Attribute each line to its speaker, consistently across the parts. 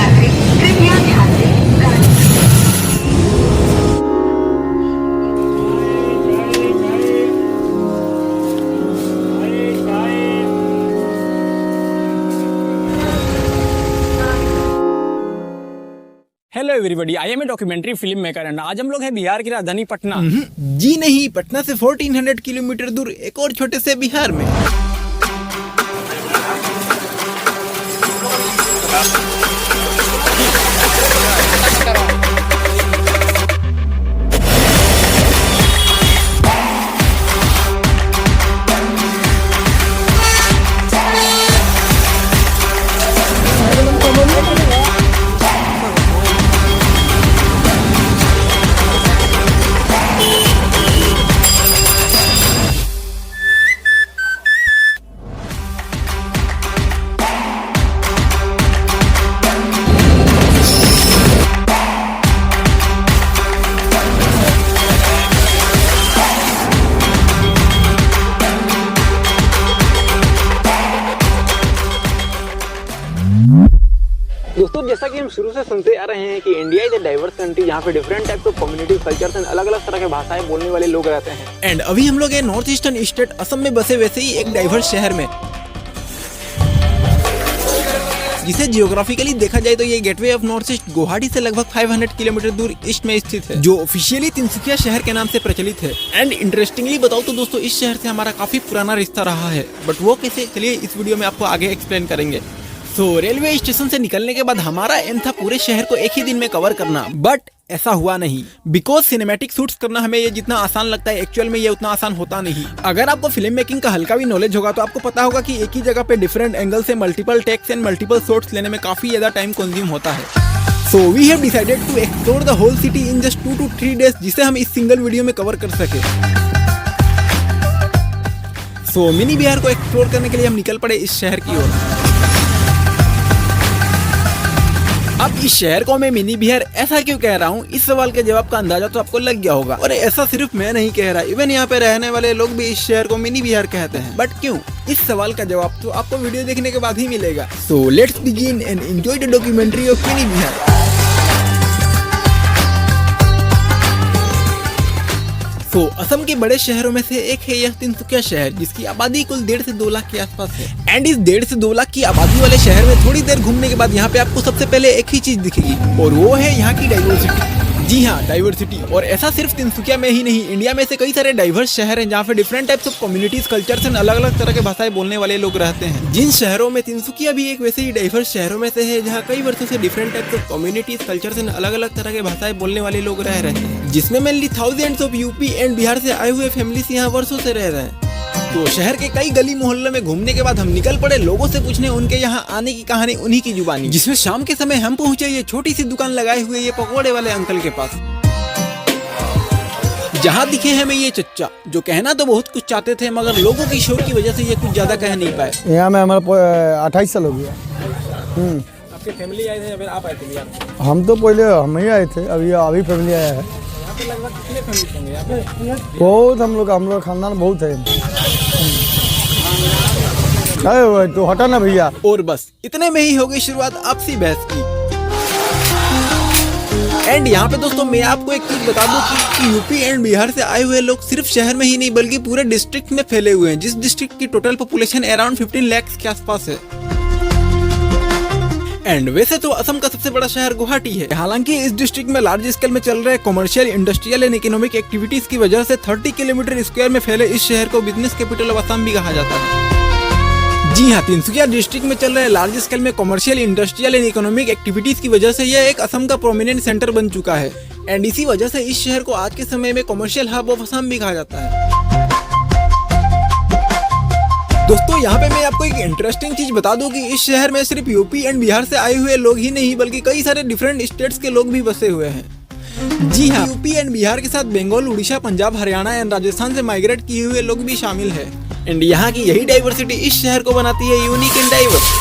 Speaker 1: यात्री कृपया ध्यान दें गाड़ी
Speaker 2: hello everybody, I am a documentary film maker and आज हम लोग हैं बिहार की राजधानी पटना।
Speaker 3: जी नहीं, पटना से 1400 किलोमीटर दूर एक और छोटे से बिहार में।
Speaker 2: दोस्तों, जैसा कि हम शुरू से सुनते आ रहे हैं कि India is a diverse country, यहाँ पे different types of communities, cultures and अलग अलग तरह के भाषाएं बोलने वाले लोग रहते हैं।
Speaker 3: एंड अभी हम लोग हैं नॉर्थ ईस्टर्न स्टेट असम में बसे वैसे ही एक डाइवर्स शहर में, जिसे जियोग्राफिकली देखा जाए तो ये gateway of north east Guwahati से लगभग 500 किलोमीटर दूर ईस्ट में स्थित है, जो ऑफिशियली तिनसुकिया शहर के नाम से प्रचलित है। एंड इंटरेस्टिंगली बताओ तो दोस्तों, इस शहर से हमारा काफी पुराना रिश्ता रहा है, बट वो कैसे, चलिए इस वीडियो में आपको आगे एक्सप्लेन करेंगे। तो रेलवे स्टेशन से निकलने के बाद हमारा एम था पूरे शहर को एक ही दिन में कवर करना, बट ऐसा हुआ नहीं। बिकॉज सिनेमैटिक शूट्स करना हमें ये जितना आसान लगता है, एक्चुअल में ये उतना आसान होता नहीं। अगर आपको फिल्म मेकिंग का हल्का भी नॉलेज होगा तो आपको पता होगा कि एक ही जगह पे डिफरेंट एंगल से multiple takes and multiple shots लेने में काफी ज्यादा टाइम कंज्यूम होता है। So we have decided to explore the whole city in just 2 to 3 days, जिसे हम इस सिंगल वीडियो में कवर कर सके। सो मिनी बिहार को एक्सप्लोर करने के लिए हम निकल पड़े इस शहर की ओर। अब इस शहर को मैं मिनी बिहार ऐसा क्यों कह रहा हूँ, इस सवाल के जवाब का अंदाजा तो आपको लग गया होगा। और ऐसा सिर्फ मैं नहीं कह रहा, इवन यहाँ पे रहने वाले लोग भी इस शहर को मिनी बिहार कहते हैं। बट क्यों, इस सवाल का जवाब तो आपको वीडियो देखने के बाद ही मिलेगा। So let's begin and enjoy the documentary of mini Bihar. तो असम के बड़े शहरों में से एक है यह तिनसुकिया शहर, जिसकी आबादी कुल 1.5 से 2 लाख के आसपास है। एंड इस 1.5 से 2 लाख की आबादी वाले शहर में थोड़ी देर घूमने के बाद यहाँ पे आपको सबसे पहले एक ही चीज दिखेगी, और वो है यहाँ की डाइवर्सिटी। जी हाँ, डाइवर्सिटी। और ऐसा सिर्फ तिनसुकिया में ही नहीं, इंडिया में से कई सारे डाइवर्स शहर हैं जहाँ पे different types of communities, cultures and अलग अलग तरह के भाषाएं बोलने वाले लोग रहते हैं। जिन शहरों में तिनसुकिया भी एक वैसे ही डाइवर्स शहरों में से है, जहाँ कई वर्षों से different types of communities, cultures and अलग अलग तरह के भाषाएं बोलने वाले लोग रह रहे हैं, जिसमें mainly thousands of UP and Bihar से आए हुए फैमिलीज यहाँ वर्षों से रह रहे हैं। तो शहर के कई गली मोहल्लों में घूमने के बाद हम निकल पड़े लोगों से पूछने उनके यहाँ आने की कहानी उन्हीं की जुबानी, जिसमें शाम के समय हम पहुंचे ये छोटी सी दुकान लगाए हुए ये पकौड़े वाले अंकल के पास, जहाँ दिखे हमें ये चच्चा, जो कहना तो बहुत कुछ चाहते थे मगर लोगों की शोर की वजह से ये कुछ ज्यादा कह नहीं पाए।
Speaker 4: यहाँ में हमारा 28 साल हो गया।
Speaker 2: आपके फैमिली आए थे या फिर आप आए थे बिहार?
Speaker 4: हम तो पहले हम ही आए थे, अभी फैमिली आया है।
Speaker 2: यहाँ पे लगभग कितने फैमिली होंगे यहाँ पे?
Speaker 4: बहुत हम लोग खानदान बहुत है। अरे तो हटा ना भैया।
Speaker 3: और बस इतने में ही हो गई शुरुआत आपसी बहस की। एंड यहाँ पे दोस्तों मैं आपको एक चीज बता दूं कि यूपी एंड बिहार से आए हुए लोग सिर्फ शहर में ही नहीं बल्कि पूरे डिस्ट्रिक्ट में फैले हुए हैं, जिस डिस्ट्रिक्ट की टोटल पॉपुलेशन अराउंड 15 लाख के आसपास है। एंड वैसे तो असम का सबसे बड़ा शहर गुवाहाटी है, हालांकि इस डिस्ट्रिक्ट में लार्ज स्केल में चल रहे commercial, industrial and economic activities की वजह से 30 किलोमीटर स्क्वायर में फैले इस शहर को बिजनेस कैपिटल ऑफ असम भी कहा जाता है। जी हाँ, तिनसुकिया डिस्ट्रिक्ट में चल रहे लार्ज स्केल में commercial, industrial and economic activities की वजह से यह एक असम का प्रोमिनेंट सेंटर बन चुका है। एंड इसी वजह से इस शहर को आज के समय में कमर्शियल हब ऑफ असम भी कहा जाता है। दोस्तों, यहाँ पे मैं आपको एक इंटरेस्टिंग चीज बता दूं कि इस शहर में सिर्फ यूपी एंड बिहार से आए हुए लोग ही नहीं बल्कि कई सारे डिफरेंट स्टेट्स के लोग भी बसे हुए हैं। जी हाँ, यूपी एंड बिहार के साथ बंगाल, उड़ीसा, पंजाब, हरियाणा एंड राजस्थान से माइग्रेट किए हुए लोग भी शामिल है। एंड यहाँ की यही डाइवर्सिटी इस शहर को बनाती है यूनिक एंड डाइवर्स।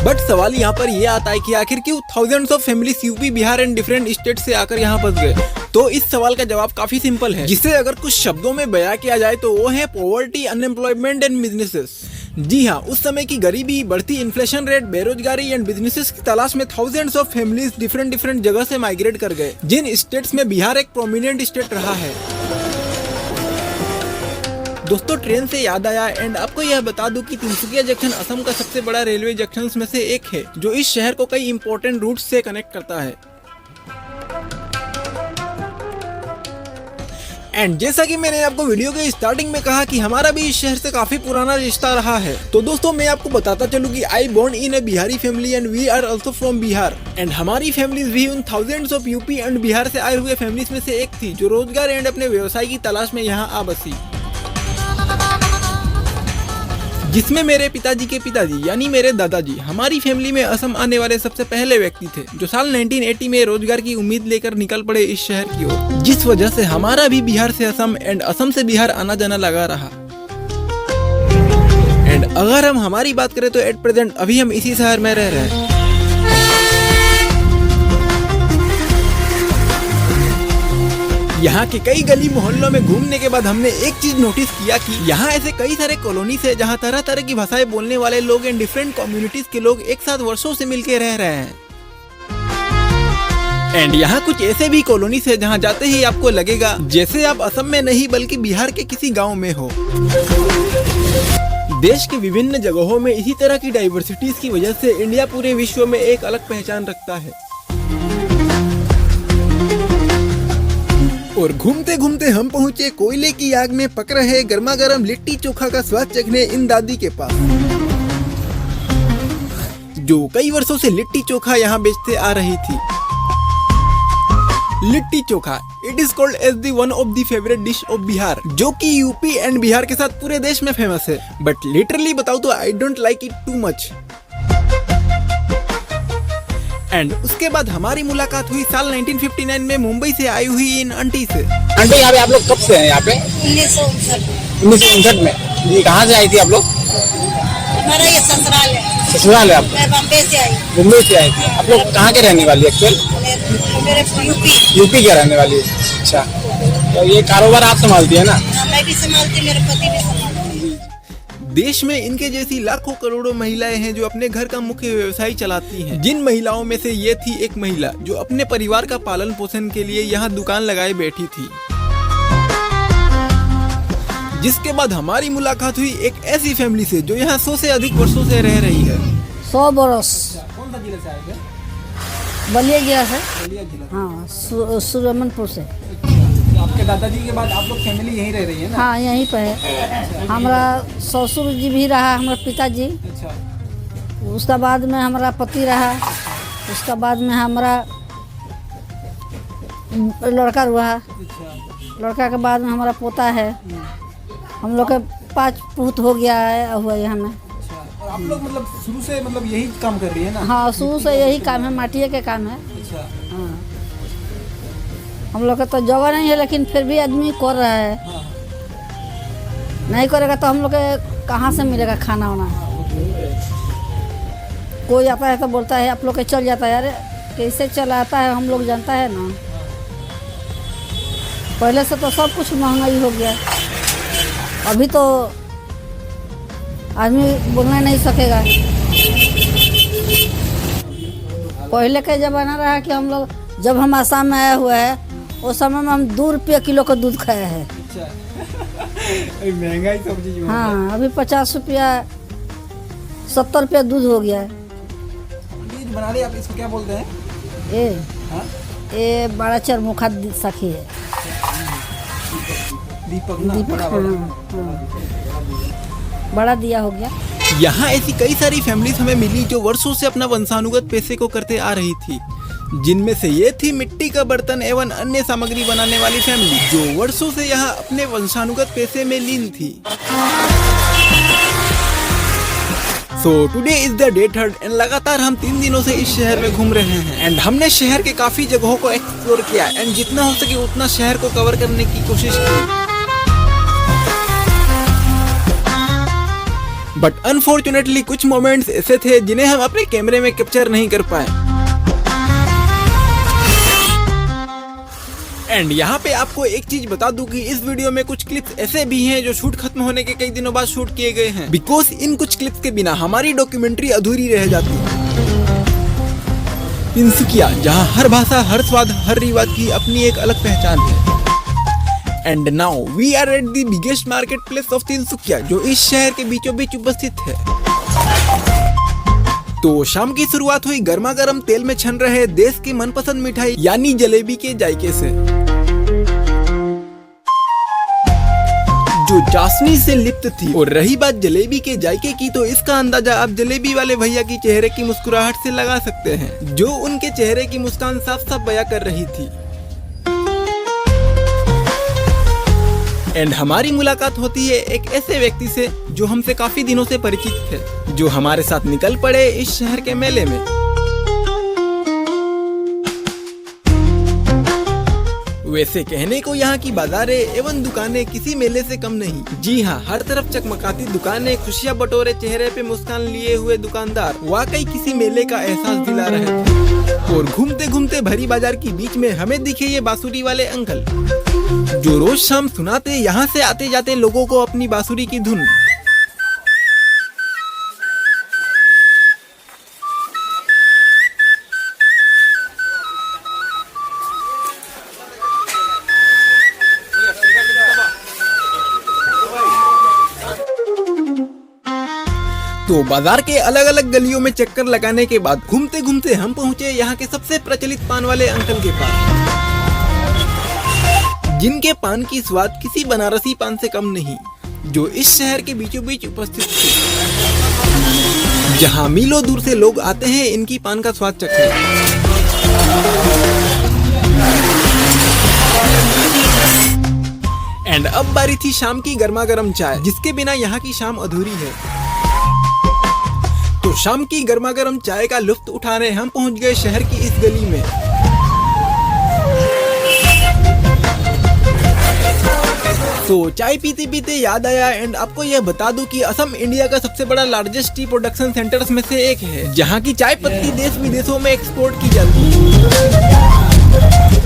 Speaker 3: बट सवाल यहाँ पर यह आता है कि आखिर क्यों thousands of families UP, Bihar and different state से आकर यहाँ बस गए। तो इस सवाल का जवाब काफी सिंपल है, जिसे अगर कुछ शब्दों में बयां किया जाए तो वो है पॉवर्टी, अनएम्प्लॉयमेंट एंड बिजनेसेस। जी हाँ, उस समय की गरीबी, बढ़ती इन्फ्लेशन रेट, बेरोजगारी एंड बिजनेसेस की तलाश में थाउजेंड्स ऑफ फैमिलीज डिफरेंट जगह से माइग्रेट कर गए, जिन स्टेट्स में बिहार एक प्रोमिनेंट स्टेट रहा है। दोस्तों, ट्रेन से याद आया एंड आपको यह बता दूं कि तिनसुकिया जंक्शन असम का सबसे बड़ा रेलवे जंक्शन में से एक है, जो इस शहर को कई इंपॉर्टेंट रूट्स से कनेक्ट करता है। एंड जैसा कि मैंने आपको वीडियो के स्टार्टिंग में कहा कि हमारा भी इस शहर से काफी पुराना रिश्ता रहा है, तो दोस्तों मैं आपको बताता चलूं कि I born in a Bihari family and we are also from Bihar. And हमारी फैमिलीज भी उन thousands of UP and Bihar से आए हुए फैमिलीज में से एक थी, जो रोजगार एंड अपने व्यवसाय की तलाश में यहाँ आ बसी, जिसमें मेरे पिताजी के पिताजी यानी मेरे दादाजी हमारी फैमिली में असम आने वाले सबसे पहले व्यक्ति थे, जो साल 1980 में रोजगार की उम्मीद लेकर निकल पड़े इस शहर की ओर, जिस वजह से हमारा भी बिहार से असम एंड असम से बिहार आना जाना लगा रहा। एंड अगर हम हमारी बात करें तो एट प्रेजेंट अभी हम इसी शहर में रह रहे हैं। यहाँ के कई गली मोहल्लों में घूमने के बाद हमने एक चीज नोटिस किया कि यहाँ ऐसे कई सारे कॉलोनीज है जहाँ तरह तरह की भाषाएं बोलने वाले लोग एंड डिफरेंट कम्युनिटीज के लोग एक साथ वर्षों से मिलके रह रहे हैं। एंड यहाँ कुछ ऐसे भी कॉलोनीज है जहाँ जाते ही आपको लगेगा जैसे आप असम में नहीं बल्कि बिहार के किसी गाँव में हो। देश के विभिन्न जगहों में इसी तरह की डाइवर्सिटीज की वजह से इंडिया पूरे विश्व में एक अलग पहचान रखता है। और घूमते घूमते हम पहुँचे कोयले की आग में पक रहे गर्मा गर्म लिट्टी चोखा का स्वाद चखने इन दादी के पास, जो कई वर्षों से लिट्टी चोखा यहाँ बेचते आ रही थी। Litti chokha, it is called as the one of the favourite dish of Bihar, जो कि यूपी एंड बिहार के साथ पूरे देश में फेमस है। बट लिटरली बताऊँ तो I don't like it too much. And उसके बाद हमारी मुलाकात हुई साल 1959 में मुंबई से आई हुई इन आंटी से।
Speaker 5: आंटी यहाँ पे आप लोग कब से हैं यहाँ पे? 1959 में। जी, कहाँ से आई थी आप लोग?
Speaker 1: हमारा ये ससुराल है।
Speaker 5: ससुराल है आपका?
Speaker 1: मैं बम्बई से आई।
Speaker 5: मुंबई से आई थी। आप लोग कहाँ के रहने वाली एक्चुअल?
Speaker 1: मेरे
Speaker 5: यूपी के रहने वाली है। अच्छा, तो ये कारोबार आप संभालती है ना?
Speaker 1: मैं भी संभालती, मेरे पति भी संभालते।
Speaker 3: देश में इनके जैसी लाखों करोड़ों महिलाएं हैं जो अपने घर का मुख्य व्यवसाय चलाती हैं। जिन महिलाओं में से ये थी एक महिला जो अपने परिवार का पालन पोषण के लिए यहाँ दुकान लगाए बैठी थी। जिसके बाद हमारी मुलाकात हुई एक ऐसी फैमिली से जो यहाँ 100 से अधिक वर्षों से रह रही है।
Speaker 6: 100 बरस।
Speaker 3: कौन सा जिला से आए थे?
Speaker 6: बलिया जिला से।
Speaker 3: बलिया जिला।
Speaker 6: हाँ, सुरमनपुर से।
Speaker 3: आपके दादाजी के बाद आप लोग फैमिली यहीं रह रही है ना?
Speaker 6: हाँ, यहीं पे है। हमारा ससुर जी भी रहा, हमारा पिताजी।
Speaker 3: अच्छा।
Speaker 6: उसका बाद में हमारा पति रहा, उसका बाद में हमारा लड़का हुआ, लड़का के बाद में हमारा पोता है। हम लोग के 5 पूत हो गया है हुआ यहाँ में।
Speaker 3: और आप लोग मतलब शुरू से मतलब यही काम कर रही है ना?
Speaker 6: हाँ, शुरू से यही काम है, माटिया के काम है।
Speaker 3: अच्छा।
Speaker 6: हाँ, हम लोग का तो जगह नहीं है लेकिन फिर भी आदमी कर रहा है।
Speaker 3: हाँ।
Speaker 6: नहीं करेगा तो हम लोग के कहाँ से मिलेगा खाना वाना। कोई आता है तो बोलता है आप लोग के चल जाता है, अरे कैसे चलाता है हम लोग जानता है ना। पहले से तो सब कुछ महंगाई हो गया, अभी तो आदमी बोलना नहीं सकेगा। पहले का ज़माना रहा कि हम लोग जब हम आसाम में आया हुआ है उस समय में हम 2 रुपये किलो का दूध खाया है।
Speaker 3: महंगाई सब चीज।
Speaker 6: हाँ, अभी 50 रुपया 70 रुपया दूध हो गया है।
Speaker 3: बना रहे आप इसको क्या बोलते हैं?
Speaker 6: ये बड़ा चरमुखा सखी है।
Speaker 3: दीपक ना?
Speaker 6: दीपक,
Speaker 3: बड़ा
Speaker 6: बड़ा दिया हो गया।
Speaker 3: यहाँ ऐसी कई सारी फैमिलीज हमें मिली जो वर्षों से अपना वंशानुगत पेशे को करते आ रही थी, जिनमें से ये थी मिट्टी का बर्तन एवं अन्य सामग्री बनाने वाली फैमिली जो वर्षों से यहाँ अपने वंशानुगत पेशे में लीन थी। So today is the day 3 and लगातार हम 3 दिनों से इस शहर में घूम रहे हैं एंड हमने शहर के काफी जगहों को एक्सप्लोर किया एंड जितना हो सके उतना शहर को कवर करने की कोशिश की। बट अनफॉर्चुनेटली कुछ मोमेंट्स ऐसे थे जिन्हें हम अपने कैमरे में कैप्चर नहीं कर पाए। एंड यहाँ पे आपको एक चीज बता दूं कि इस वीडियो में कुछ क्लिप्स ऐसे भी हैं जो शूट खत्म होने के कई दिनों बाद शूट किए गए हैं, बिकॉज इन कुछ क्लिप्स के बिना हमारी डॉक्यूमेंट्री अधूरी रह जाती है। तिनसुकिया, जहाँ हर भाषा, हर स्वाद, हर रिवाज की अपनी एक अलग पहचान है। And now we are at the biggest market place of Tinsukia, जो इस शहर के बीचों बीच उपस्थित है। तो शाम की शुरुआत हुई गर्मा गर्म तेल में छन रहे देश की मनपसंद मिठाई यानी जलेबी के जायके से, जो चाशनी से लिप्त थी। और रही बात जलेबी के जायके की, तो इसका अंदाजा आप जलेबी वाले भैया की चेहरे की मुस्कुराहट से लगा सकते हैं, जो उनके चेहरे की मुस्कान साफ साफ बयां कर रही थी। एंड हमारी मुलाकात होती है एक ऐसे व्यक्ति से जो हमसे काफी दिनों से परिचित थे, जो हमारे साथ निकल पड़े इस शहर के मेले में। वैसे कहने को यहाँ की बाजारें एवं दुकानें किसी मेले से कम नहीं। जी हाँ, हर तरफ चकमकाती दुकानें, खुशियाँ बटोरे चेहरे पे मुस्कान लिए हुए दुकानदार वाकई किसी मेले का एहसास दिला रहे थे। और घूमते घूमते भरी बाजार के बीच में हमें दिखे ये बांसुरी वाले अंकल, जो रोज शाम सुनाते यहाँ से आते जाते लोगों को अपनी बांसुरी की धुन। तो बाजार के अलग अलग गलियों में चक्कर लगाने के बाद घूमते घूमते हम पहुंचे यहाँ के सबसे प्रचलित पान वाले अंकल के पास, जिनके पान की स्वाद किसी बनारसी पान से कम नहीं, जो इस शहर के बीचों बीच उपस्थित थे, जहाँ मीलों दूर से लोग आते हैं इनकी पान का स्वाद चखने। एंड अब बारी थी शाम की गर्मा गर्म चाय, जिसके बिना यहाँ की शाम अधूरी है। तो शाम की गर्मा गर्म चाय का लुत्फ उठाने हम पहुंच गए शहर की इस गली में। तो चाय पीते पीते याद आया, एंड आपको यह बता दूं कि असम इंडिया का सबसे बड़ा लार्जेस्ट टी प्रोडक्शन सेंटर्स में से एक है, जहां की चाय पत्ती देश विदेशों में एक्सपोर्ट की जाती है।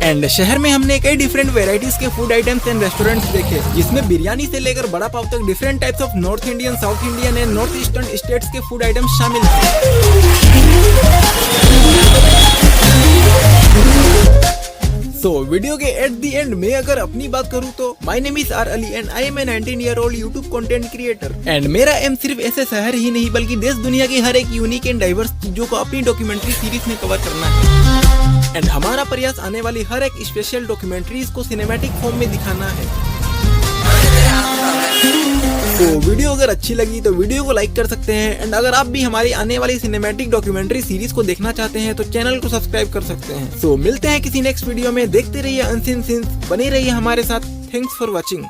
Speaker 3: एंड शहर में हमने कई डिफरेंट वेराइटीज के फूड आइटम्स एंड रेस्टोरेंट्स देखे, जिसमें बिरयानी से लेकर बड़ा पाव तक different types of north Indian, south Indian and north eastern states के फूड आइटम्स शामिल थे। So, वीडियो के एट द एंड में अगर अपनी बात करूँ तो my name is R Ali and I am a 19-year-old YouTube content creator. And मेरा एम सिर्फ ऐसे शहर ही नहीं बल्कि देश दुनिया की हर एक यूनिक एंड डाइवर्स चीजों को अपनी डॉक्यूमेंट्री सीरीज में कवर करना है। एंड हमारा प्रयास आने वाली हर एक स्पेशल डॉक्यूमेंट्रीज को सिनेमैटिक फॉर्म में दिखाना है। तो वीडियो अगर अच्छी लगी तो वीडियो को लाइक कर सकते हैं, एंड अगर आप भी हमारी आने वाली सिनेमैटिक डॉक्यूमेंट्री सीरीज को देखना चाहते हैं तो चैनल को सब्सक्राइब कर सकते हैं। तो मिलते हैं किसी नेक्स्ट वीडियो में, देखते रहिए अनसीन सीन्स, बने रहिए हमारे साथ। Thanks for watching.